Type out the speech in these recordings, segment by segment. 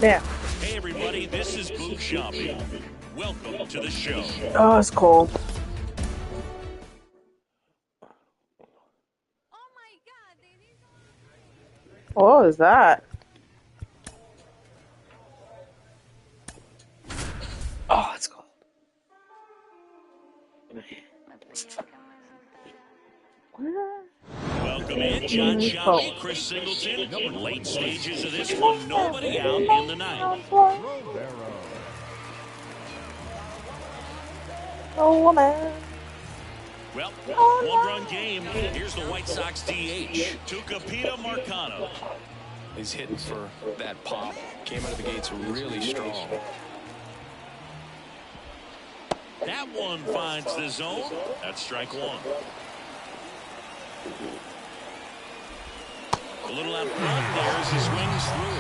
Yeah. Hey everybody, this is Boom Shopping. Welcome to the show. Oh, it's cold. What is that? Oh, it's cold. Welcome in, John Shelby, Chris Singleton. Late stages of this one, nobody out in the ninth. Oh, man. Well, one-run game. Here's the White Sox DH, Tucupita Marcano. He's hitting for that pop. Came out of the gates really strong. That one finds the zone. That's strike one. A little out front there as he swings through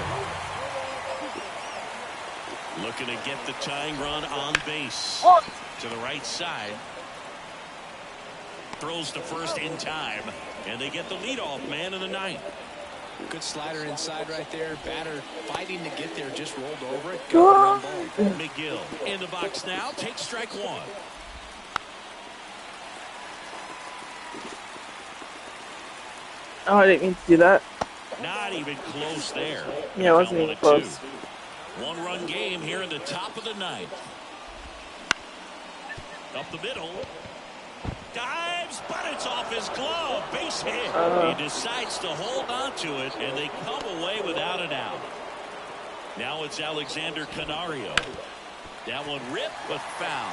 it. Looking to get the tying run on base. To the right side. Throws to first in time. And they get the leadoff man in the ninth. Good slider inside right there. Batter fighting to get there. Just rolled over it. Got the run ball. McGill in the box now. Takes strike one. Oh, I didn't mean to do that. Not even close there. Yeah, it wasn't even close. One-run game here in the top of the ninth. Up the middle. Dives, but it's off his glove. Base hit. He decides to hold on to it, and they come away without an out. Now it's Alexander Canario. That one ripped, but foul.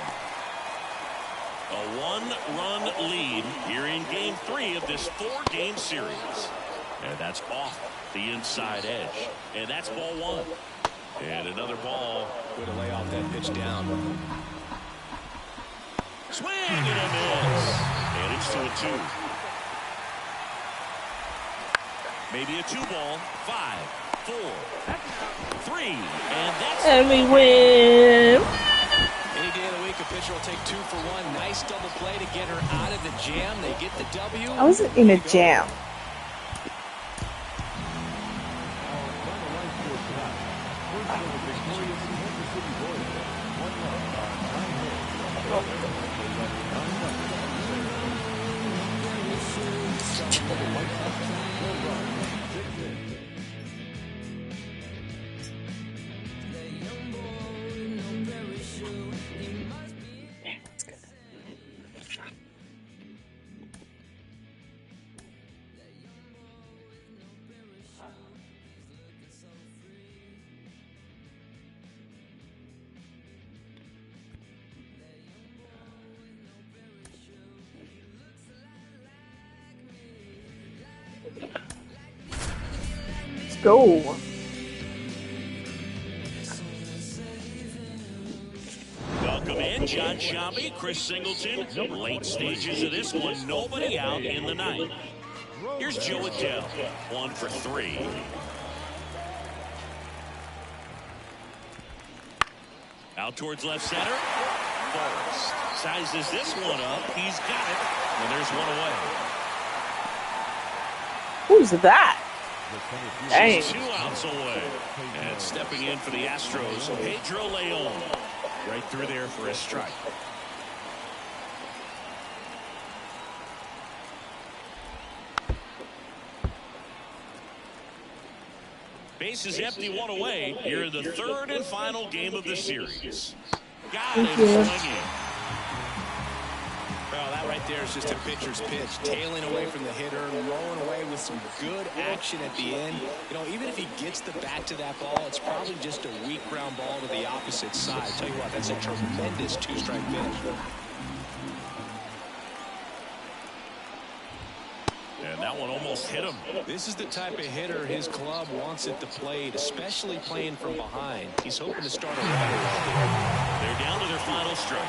A one-run lead here in Game 3 of this 4-game series. And that's off the inside edge. And that's ball one. And another ball. Way to lay off that pitch down. Swing and a miss. And it's 2-2. Maybe a 2-ball. 5, 4, 3. And that's. And we win. Any day of the week, a pitcher will take 2 for 1. Nice double play to get her out of the jam. They get the W. I wasn't in a jam. Go. Welcome in, John Shelby, Chris Singleton. Late stages of this one, nobody out in the ninth. Here's Joe Adele, 1 for 3. Out towards left center. Forrest sizes this one up. He's got it, and there's one away. Who's that? Dang. He's 2 outs away. And stepping in for the Astros, Pedro Leon. Right through there for a strike. Base is empty, 1 away. Here in the 3rd and final game of the series. Got it swinging. Well, that right there is just a pitcher's pitch. Tailing away from the hitter, rolling away with some good action at the end. You know, even if he gets the bat to that ball, it's probably just a weak ground ball to the opposite side. Tell you what, that's a tremendous 2-strike pitch. And that one almost hit him. This is the type of hitter his club wants at the plate, especially playing from behind. He's hoping to start a run. They're down to their final strike.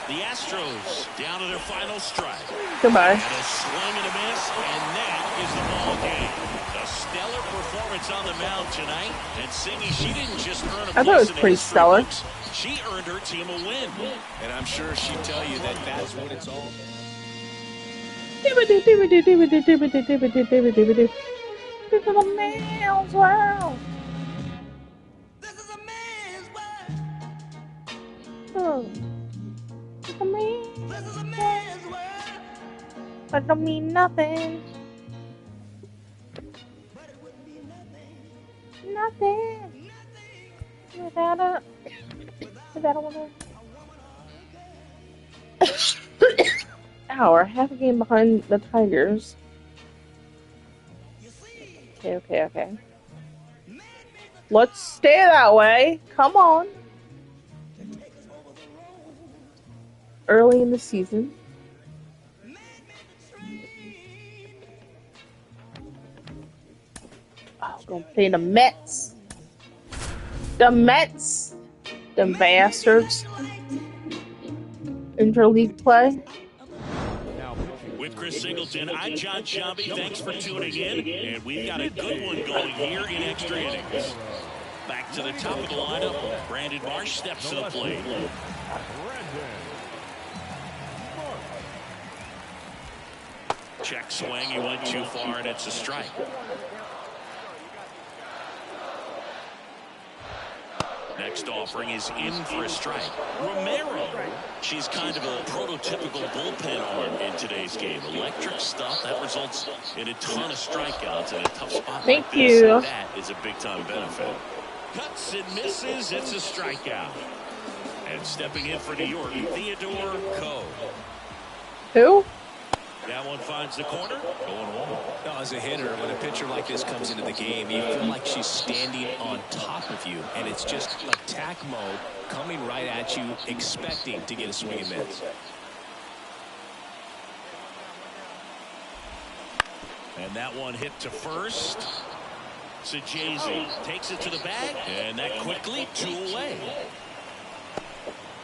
The Astros down to their final strike. Goodbye. And a swing and a miss, and that is the ball game. A stellar performance on the mound tonight. And Singy, she didn't just earn a I thought it was pretty stellar. She earned her team a win. And I'm sure she'd tell you that that's what it's all about. This is a man's world. This is a man's world. Oh. It's a man's This is a world. man's world. That don't mean nothing. But it wouldn't be nothing. Nothing. Nothing. Without a woman. Ow, we're half a game behind the Tigers. You see, Okay. man made the Let's stay that way. Come on. to take us over the road. Early in the season. Man made the train. Oh, gonna play the Mets. The Mets. Them bastards. Interleague play. With Chris Singleton, I'm John Shambi. Thanks for tuning in. And we've got a good one going here in extra innings. Back to the top of the lineup. Brandon Marsh steps to the plate. Check swing. He went too far, and it's a strike. Next offering is in for a strike. Romero. She's kind of a prototypical bullpen arm in today's game. Electric stuff that results in a ton of strikeouts in a tough spot Thank like this. you. And that is a big-time benefit. Cuts and misses. It's a strikeout. And stepping in for New York, Theodore Coe. Who? That one finds the corner. Going home. Now, as a hitter, when a pitcher like this comes into the game, you feel like she's standing on top of you, and it's just attack mode coming right at you, expecting to get a swing and miss. And that one hit to first. Sajazi takes it to the bag, and that quickly 2 away.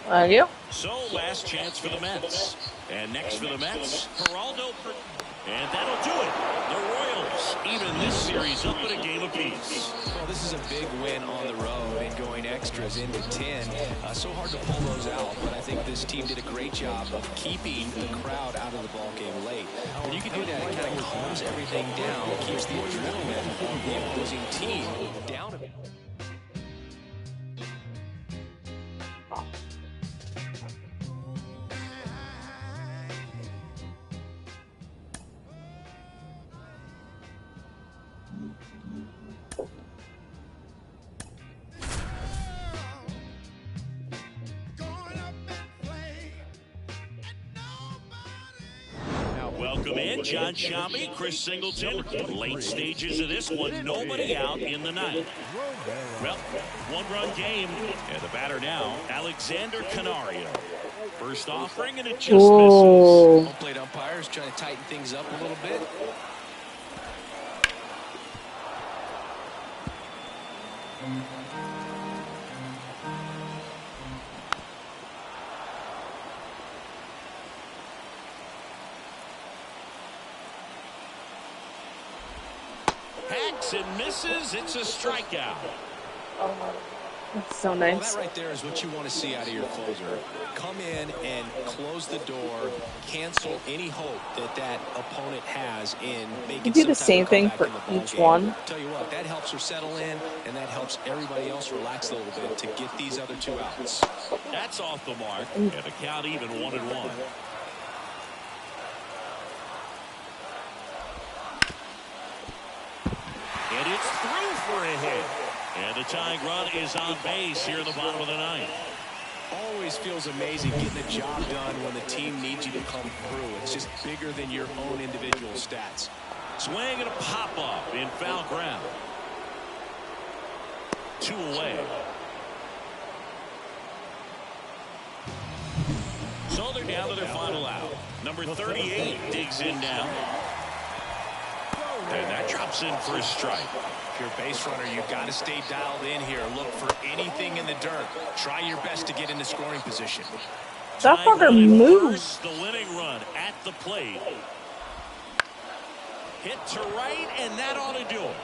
Thank you. So, last chance for the Mets. And next for the Mets, Geraldo. And that'll do it. The Royals even this series up in a game apiece. Well, this is a big win on the road and going extras into 10. So hard to pull those out, but I think this team did a great job of keeping the crowd out of the ball game late. When you can do that, it kind of calms everything down, keeps the adrenaline on the opposing team down a bit. Welcome in, John Shambi, Chris Singleton. Late stages of this one, nobody out in the ninth. Well, 1-run game, and the batter now, Alexander Canario. First offering, and it just misses. Oh. Home plate umpires trying to tighten things up a little bit. Hacks and misses. It's a strikeout. That's so Well, nice. that right there is what you want to see out of your closer. Come in and close the door, cancel any hope that that opponent has in making You do some the type same of thing comeback for in the ball each game. one. Tell you what, that helps her settle in, and that helps everybody else relax a little bit to get these other 2 outs. That's off the mark, and the count even 1-1. And it's through for a hit. And the tying run is on base here in the bottom of the ninth. Always feels amazing getting the job done when the team needs you to come through. It's just bigger than your own individual stats. Swing and a pop-up in foul ground. 2 away. So they're down to their final out. Number 38 digs in now. And that drops in for a strike. If you're a base runner, you've got to stay dialed in here. Look for anything in the dirt. Try your best to get into scoring position. That Tying fucker run in moves. first, the winning run at the plate. Hit to right, and that ought to do it.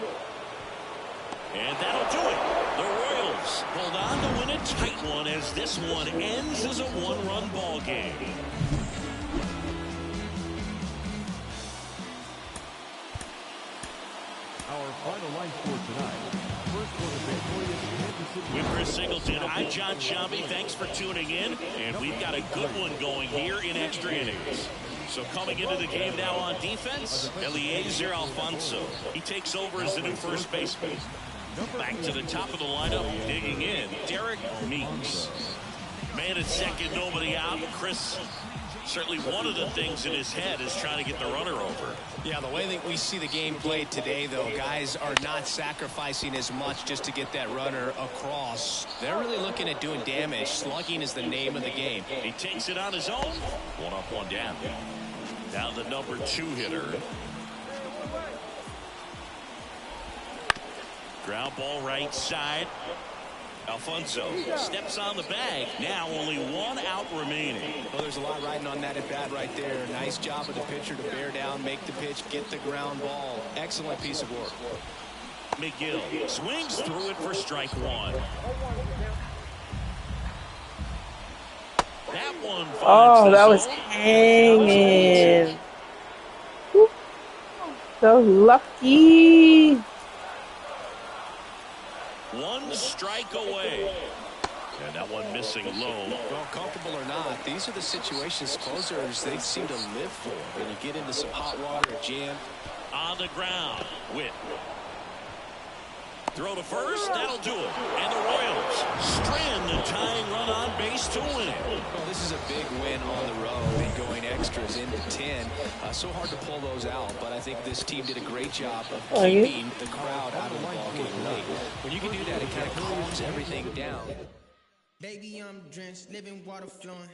And that'll do it. The Royals hold on to win a tight one as this one ends as a 1-run ball game. Singleton. I'm John Shambi. Thanks for tuning in. And we've got a good one going here in extra innings. So coming into the game now on defense, Eliezer Alfonso. He takes over as the new first baseman. Back to the top of the lineup, digging in, Derek Meeks. Man at second, nobody out. Chris, certainly one of the things in his head is trying to get the runner over. Yeah, the way that we see the game played today, though, guys are not sacrificing as much just to get that runner across. They're really looking at doing damage. Slugging is the name of the game. He takes it on his own. One up, one down. Now the number 2 hitter. Ground ball right side. Alfonso steps on the bag. Now only 1 out remaining. Well, there's a lot riding on that at bat right there. Nice job of the pitcher to bear down, make the pitch, get the ground ball. Excellent piece of work. McGill swings through it for strike 1. That one finds Oh, that the was zone. hanging. Woo. So lucky. 1 strike away. And that one missing low. Well, comfortable or not, these are the situations closers they seem to live for. When you get into some hot water or jam. On the ground, Witt. Throw to first, that'll do it. And the Royals strand the tying run on base to win it. Well, this is a big win on the road and going extras into 10. So hard to pull those out, but I think this team did a great job of keeping the crowd out of the ball game late. When you can do that, it kind of calms everything down. Baby, I'm drenched, living water flowing.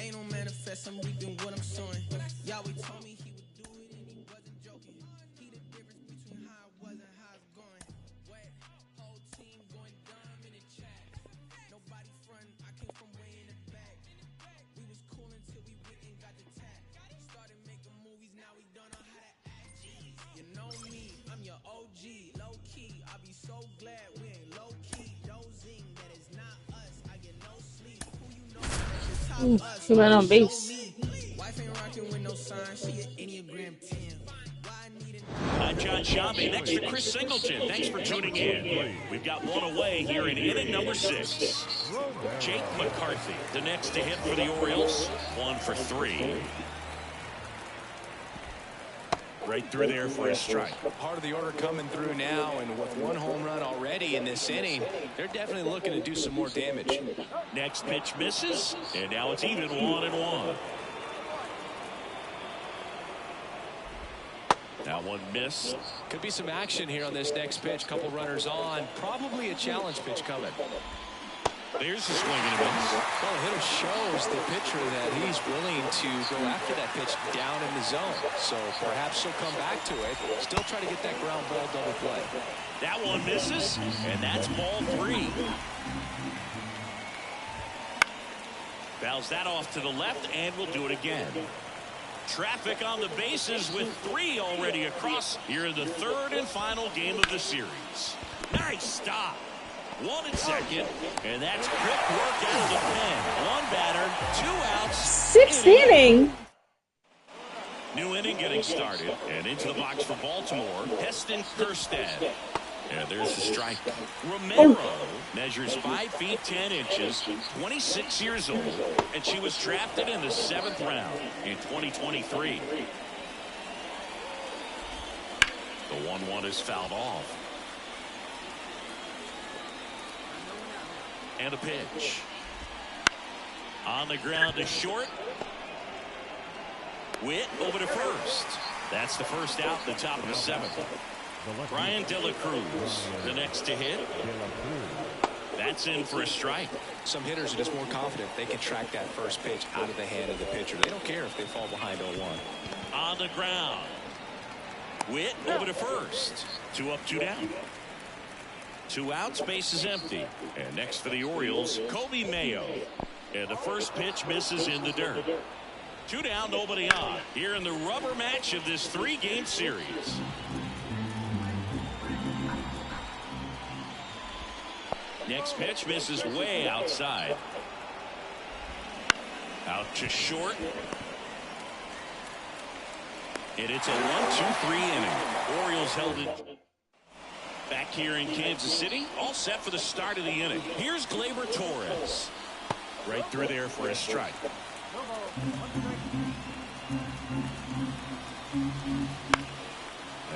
Ain't no manifest, I'm reaping what I'm sowing. Yahweh told me he would do it and he wasn't joking. He the difference between how I was and how it's going. Wet, whole team going dumb in the chat. Nobody front, I came from way in the back. We was cool until we went and got the tap. Started making movies, now we don't know how to act. Jeez, you know me, I'm your OG, low key. I'll be so glad we ain't low key. Dozing, that is not us. I get no sleep. Who you know that's the top us? He went on base. Wife ain't rocking with no sign. She an Enneagram 10. Why I need it? I'm John Shambi. Next to Chris Singleton. Thanks for tuning in. We've got one away here in inning number 6. Jake McCarthy, the next to hit for the Orioles. 1 for 3. Right through there for a strike. Part of the order coming through now, and with 1 home run already in this inning, they're definitely looking to do some more damage. Next pitch misses, and now it's even 1-1. That one missed. Could be some action here on this next pitch. Couple runners on. Probably a challenge pitch coming. There's a swing and a miss. Well, the hitter shows the pitcher that he's willing to go after that pitch down in the zone. So perhaps he'll come back to it. Still try to get that ground ball double play. That one misses, and that's ball 3. Fouls that off to the left, and we'll do it again. Traffic on the bases with 3 already across here in the 3rd and final game of the series. Nice stop. 1 at second, and that's quick work out of the pen. 1 batter, 2 outs. 6th inning. New inning getting started, and into the box for Baltimore, Heston Kjerstad. And there's the strike. Romero measures 5 feet 10 inches, 26 years old, and she was drafted in the 7th round in 2023. The 1-1 is fouled off. And a pitch. On the ground to short. Witt over to first. That's the first out in the top of the 7th. Brian De La Cruz, the next to hit. That's in for a strike. Some hitters are just more confident they can track that first pitch out of the hand of the pitcher. They don't care if they fall behind 0-1. On the ground. Witt over to first. 2 up, 2 down. 2 outs, base is empty. And next for the Orioles, Kobe Mayo. And the first pitch misses in the dirt. 2 down, nobody on. Here in the rubber match of this 3-game series. Next pitch misses way outside. Out to short. And it's a 1-2-3 inning. Orioles held it. Back here in Kansas City, all set for the start of the inning. Here's Gleyber Torres. Right through there for a strike.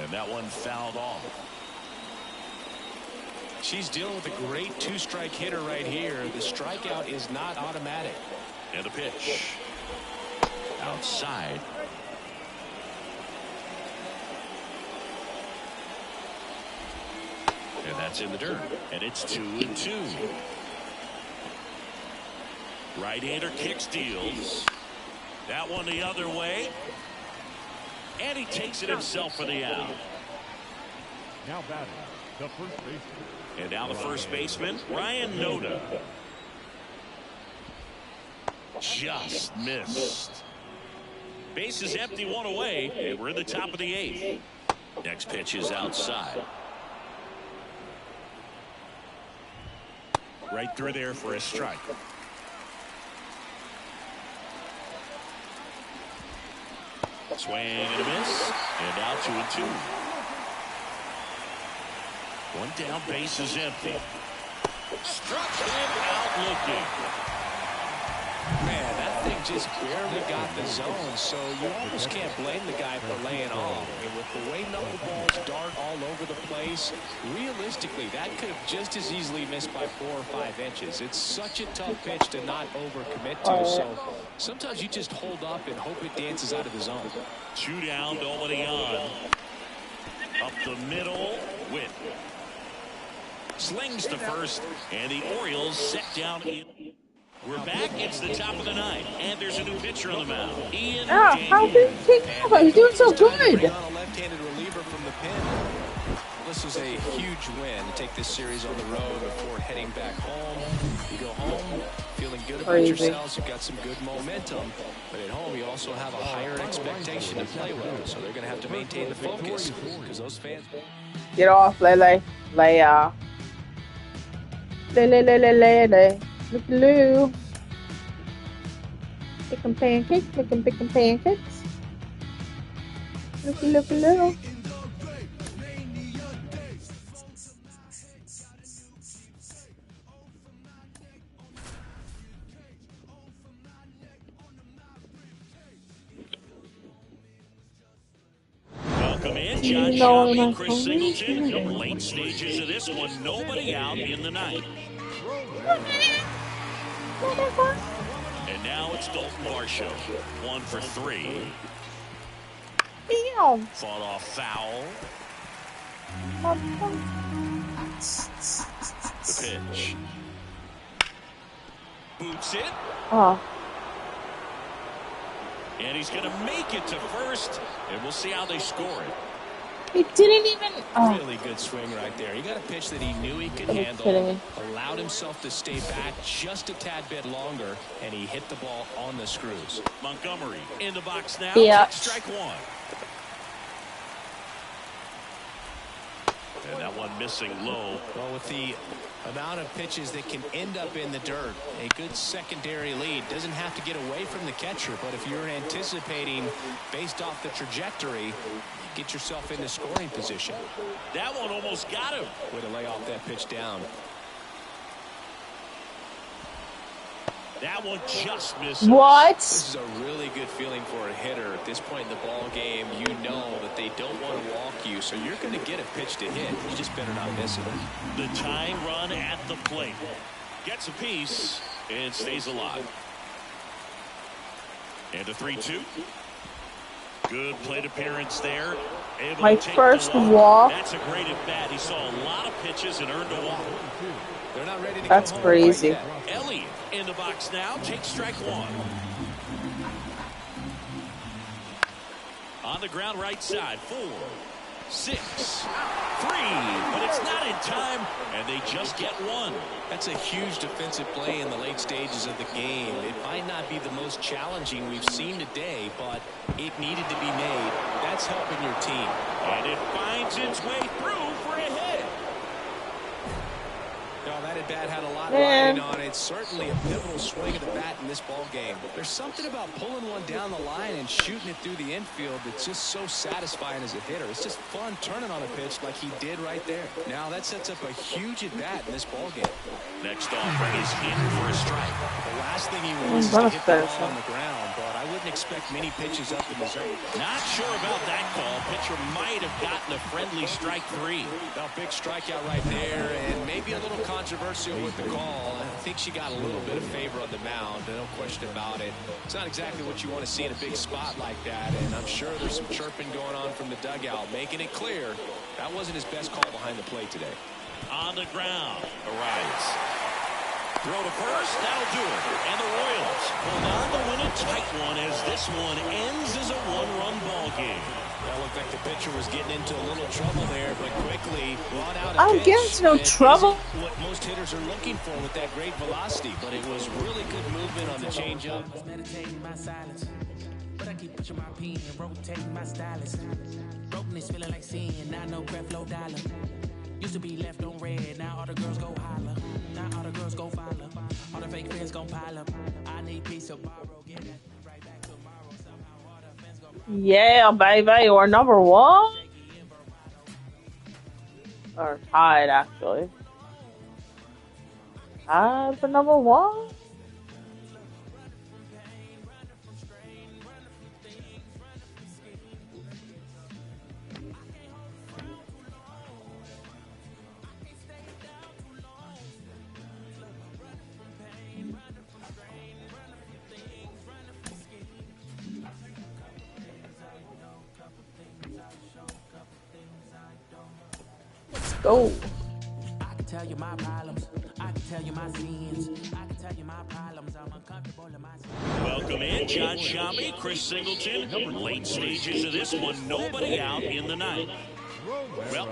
And that one fouled off. She's dealing with a great two-strike hitter right here. The strikeout is not automatic. And a pitch. Outside. And that's in the dirt. And it's 2-2. Right-hander kicks, deals. That one the other way. And he takes it himself for the out. Now batting, the first baseman. And now the first baseman, Ryan Noda. Just missed. Base is empty, one away, and we're in the top of the 8th. Next pitch is outside. Right through there for a strike. Swing and a miss. And now 2-2. One down, base is empty. Struck him out looking. Man, that thing just barely got the zone, so you almost can't blame the guy for laying off. And with the way knuckleballs dart all over the place, realistically, that could have just as easily missed by 4 or 5 inches. It's such a tough pitch to not overcommit to, so sometimes you just hold up and hope it dances out of the zone. 2 down, nobody on. Up the middle, with slings to first, and the Orioles set down in. We're back. It's the top of the 9th, and there's a new pitcher on the mound. Ian. How did he take off? He's doing so good. On a left-handed reliever from the pen. This was a huge win to take this series on the road before heading back home. You go home feeling good about yourselves. You've got some good momentum, but at home you also have a higher expectation to play with. So they're going to have to maintain the focus because those fans. Get off, Lele. Leia. Lele. Look-a-loo. Pickin' pancakes, pickin' pancakes. Look-a-loo. Welcome in, John Shelby, Chris Singleton. The late stages of this one, nobody out in the 9th. And now it's Dalton Varsho. 1 for 3. Fought off foul. The pitch. Boots it. Oh. And he's going to make it to first. And we'll see how they score it. He didn't even. Oh. Really good swing right there. He got a pitch that he knew he could handle, allowed himself to stay back just a tad bit longer, and he hit the ball on the screws. Montgomery in the box now. Yeah. Strike 1. And that one missing low. Well, with the amount of pitches that can end up in the dirt, a good secondary lead doesn't have to get away from the catcher, but if you're anticipating based off the trajectory, get yourself into scoring position. That one almost got him. Way to lay off that pitch down. That one just misses. What? This is a really good feeling for a hitter at this point in the ball game. You know that they don't want to walk you, so you're going to get a pitch to hit. You just better not miss it. The tying run at the plate. Gets a piece and stays alive. And a 3-2. Good plate appearance there. Able My to take first the walk. That's a great at bat. He saw a lot of pitches and earned a walk. They're not ready to That's go home crazy. quite yet. Elliott in the box now. Takes strike 1. On the ground right side. 4, 6, 3. But it's not in time, and they just get 1. That's a huge defensive play in the late stages of the game. It might not be the most challenging we've seen today, but it needed to be made. That's helping your team. And it finds its way through for a hit. No, that at-bat had a lot riding on it. Certainly a pivotal swing of the bat in this ball game. There's something about pulling one down the line and shooting it through the infield that's just so satisfying as a hitter. It's just fun turning on a pitch like he did right there. Now that sets up a huge at-bat in this ball game. Next offering is in for a strike. The last thing he wants is to hit the ball on the ground, but I wouldn't expect many pitches up in the zone. Not sure about that call. Pitcher might have gotten a friendly strike 3. A big strikeout right there, and maybe a little controversial with the call. I think she got a little bit of favor on the mound, no question about it. It's not exactly what you want to see in a big spot like that, and I'm sure there's some chirping going on from the dugout, making it clear that wasn't his best call behind the plate today. On the ground, Arias. Throw to first, that'll do it. And the Royals hold on to win a tight one as this one ends as a one-run ball game. That looked like the pitcher was getting into a little trouble there, but quickly brought out a I don't pitch. get into no trouble. What most hitters are looking for with that great velocity, but it was really good movement on the changeup. Meditating my silence, but I keep pushing my pen and rotating my stylus. Brokenness feeling like sin, now no breath, low dollar. Used to be left on red, now all the girls go holler. Now all the girls go follow. All the fake fans gon' pile up. I need peace of borrow, get that right back tomorrow. Somehow all the fans gon' Yeah, baby, or number 1. Or tied, actually. Tied for number 1. Let's go. I can tell you my problems. I can tell you my sins. I can tell you my problems. I'm uncomfortable in my skin. Welcome in, John Shambi, Chris Singleton. Late stages of this one, nobody out in the ninth. Well,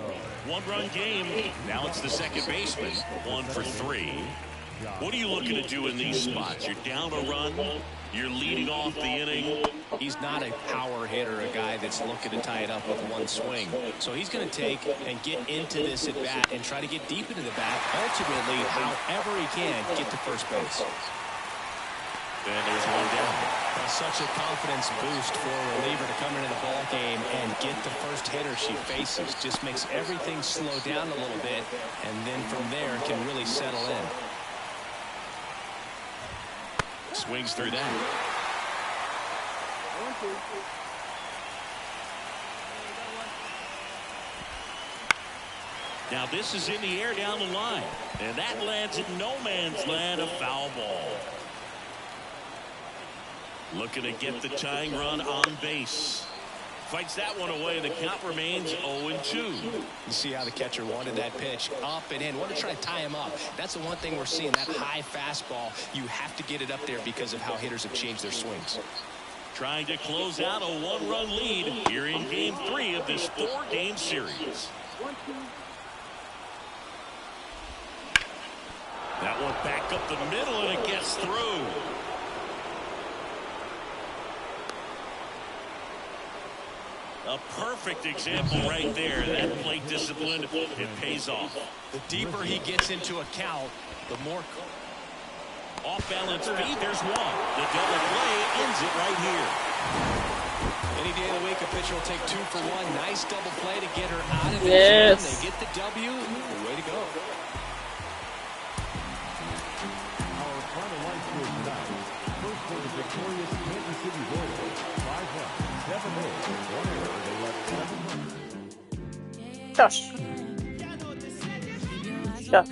one-run game. Now it's the second baseman, 1 for 3. What are you looking to do in these spots? You're down a run. You're leading off the inning. He's not a power hitter, a guy that's looking to tie it up with one swing. So he's going to take and get into this at bat and try to get deep into the bat. Ultimately, however he can, get to first base. And there's one down. Such a confidence boost for a reliever to come into the ball game and get the first hitter she faces. Just makes everything slow down a little bit, and then from there can really settle in. Swings through that. Now this is in the air down the line, and that lands in no man's land, a foul ball. Looking to get the tying run on base. Fights that one away, and the count remains 0-2. You see how the catcher wanted that pitch up and in. Want to try to tie him up. That's the one thing we're seeing, that high fastball. You have to get it up there because of how hitters have changed their swings. Trying to close out a one-run lead here in Game 3 of this 4-game series. That one back up the middle, and it gets through. A perfect example right there. That plate discipline, it pays off. The deeper he gets into a count, the more off-balance feed. There's one. The double play ends it right here. Any day of the week, a pitcher will take 2 for 1. Nice double play to get her out of the Yes. jam. They get the W. Way to go. Our final line score tonight. First for the victorious Kansas City Royals, 5 runs, 7 hits, 1 error. They left 7 runs. Shush. Shush.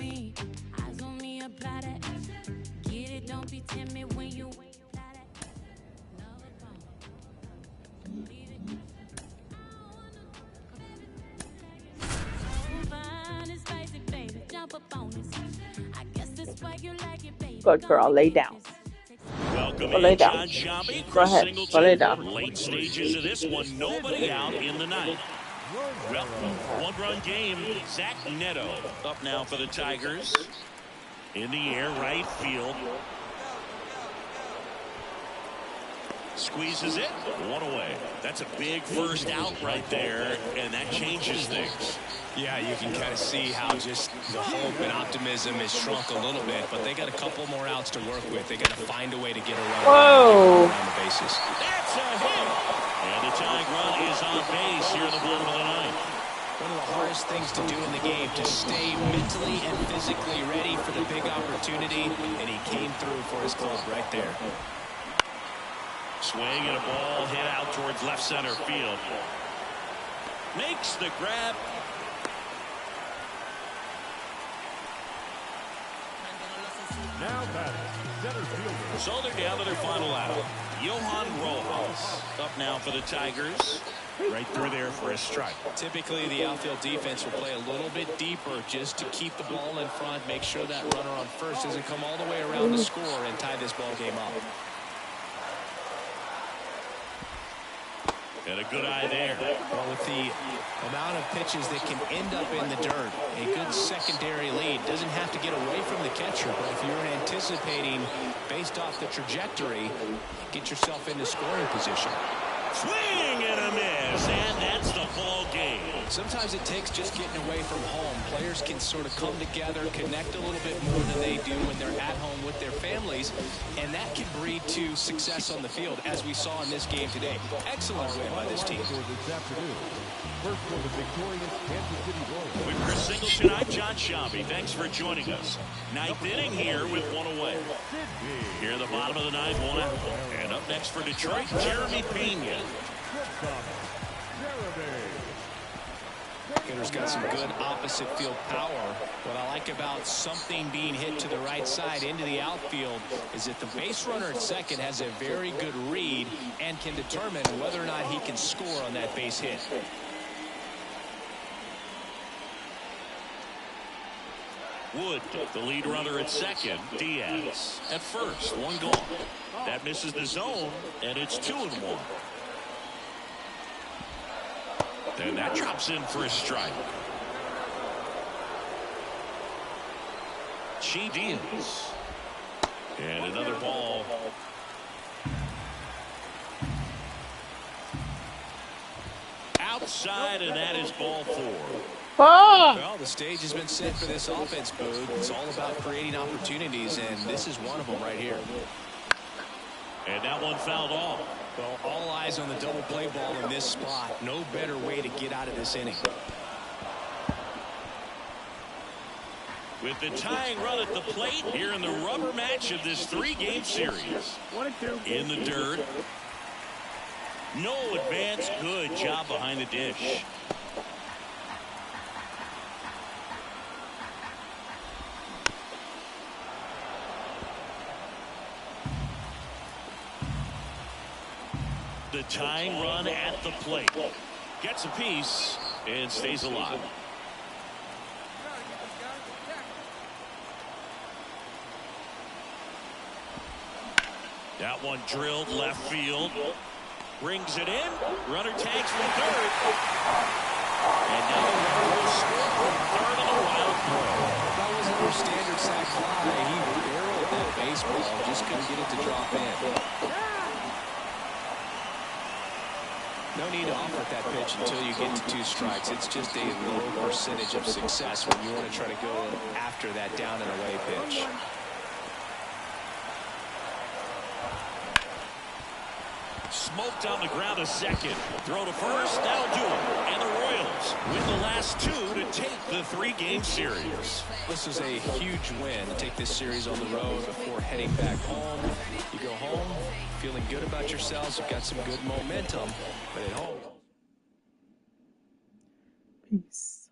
Good girl, lay down. Welcome Lay in, down. John Shambi, Go Chris ahead. Singleton. Lay down. Late stages of this one, nobody out in the ninth. Well, one-run game. Zach Neto up now for the Tigers. In the air, right field. Squeezes it. One away. That's a big first out right there, and that changes things. Yeah, you can kind of see how just the hope and optimism has shrunk a little bit, but they got a couple more outs to work with. They got to find a way to get a run around the bases. That's a hit. And the tying run is on base here in the bottom of the ninth. One of the hardest things to do in the game, to stay mentally and physically ready for the big opportunity, and he came through for his club right there. Swing and a ball hit out towards left center field. Makes the grab. Now batting, center fielder. So they're down to their final out. Johan Rojas up now for the Tigers. Right through there for a strike. Typically, the outfield defense will play a little bit deeper just to keep the ball in front, make sure that runner on first doesn't come all the way around the score and tie this ball game up. And a good eye there. Well, with the amount of pitches that can end up in the dirt, a good secondary lead doesn't have to get away from the catcher, but if you're anticipating based off the trajectory, get yourself into scoring position. Swing and a miss, and that's the ball game. Sometimes it takes just getting away from home. Players can sort of come together, connect a little bit more than they do when they're at home with their families, and that can breed to success on the field, as we saw in this game today. Excellent win by this team. This afternoon. First for the victorious Kansas City Royals. With Chris Singleton, I'm John Shabby. Thanks for joining us. Ninth inning here with one away. Here at the bottom of the ninth, one out. And up next for Detroit, Jeremy Pena. Hitter's got some good opposite field power. What I like about something being hit to the right side into the outfield is that the base runner at second has a very good read and can determine whether or not he can score on that base hit. Wood, the lead runner at second. Diaz at first. One gone. That misses the zone, and it's 2-1. And that drops in for a strike. Diaz. And another ball. Outside, and that is ball 4. Well, the stage has been set for this offense, Boog. It's all about creating opportunities, and this is one of them right here. And that one fouled off. Well, all eyes on the double play ball in this spot. No better way to get out of this inning. With the tying run at the plate here in the rubber match of this 3-game series. In the dirt. No advance. Good job behind the dish. The tying run at the plate. Gets a piece and stays alive. That one drilled left field. Brings it in. Runner tags from third. And now the runner will score from third on the wild throw. That wasn't your standard sac fly. He barreled that baseball. Just couldn't get it to drop in. No need to offer that pitch until you get to 2 strikes. It's just a low percentage of success when you want to try to go after that down and away pitch. Smoked on the ground a second. Throw to first. That'll do it. And the Royals win the last 2 to take the 3-game series. This is a huge win to take this series on the road before heading back home. You go home feeling good about yourselves. You've got some good momentum, but at home. Peace.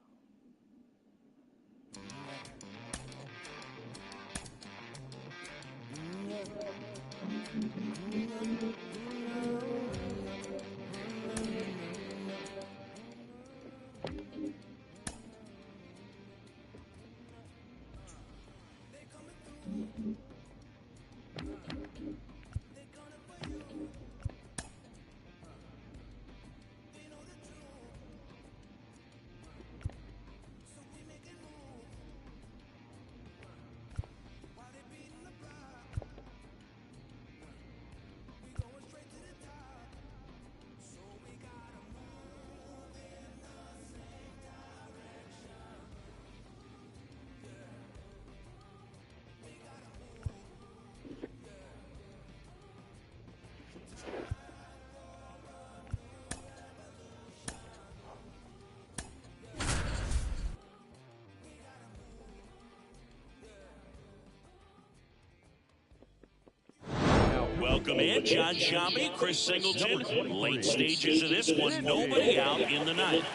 Welcome in, John Shambi, Chris Singleton. Late stages of this one, nobody out in the ninth.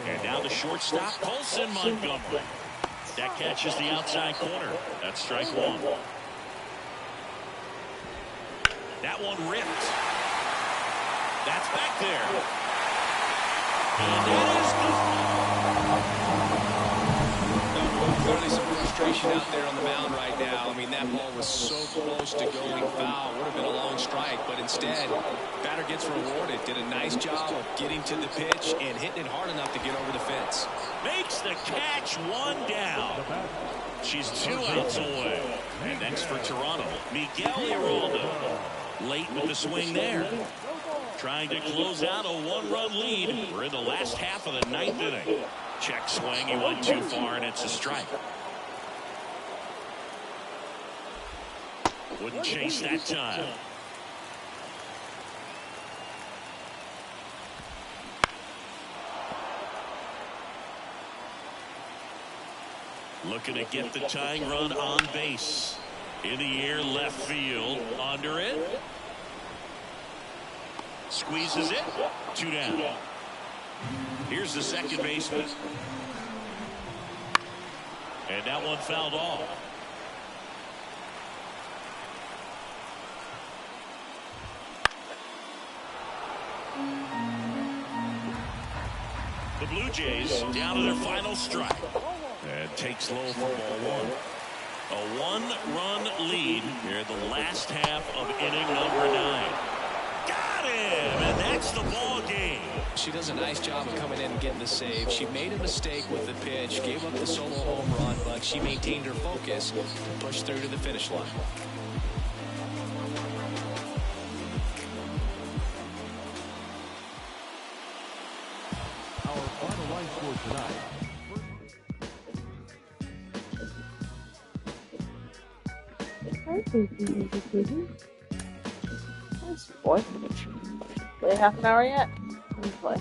And now the shortstop, Colson Montgomery. That catches the outside corner. That's strike one. That one ripped. That's back there. And it is Clearly some frustration out there on the mound right now. I mean, that ball was so close to going foul. Would have been a long strike, but instead, batter gets rewarded. Did a nice job of getting to the pitch and hitting it hard enough to get over the fence. makes the catch, one down. She's 2 outs away. And next for Toronto, Miguel Iraldo. Late with the swing there. Trying to close out a 1-run lead. We're in the last half of the 9th inning. Check swing. He went too far, and it's a strike. Wouldn't chase that time. Looking to get the tying run on base. In the air, left field. Under it. Squeezes it. 2 down. Here's the second baseman. And that one fouled off. The Blue Jays down to their final strike. And takes low for ball 1. A 1-run lead here in the last half of inning number 9. Got him! And that's the ball game. She does a nice job of coming in and getting the save. She made a mistake with the pitch, gave up the solo home run, but she maintained her focus to push through to the finish line. Our final line score tonight. Nice boy. Play half an hour yet? Let me play.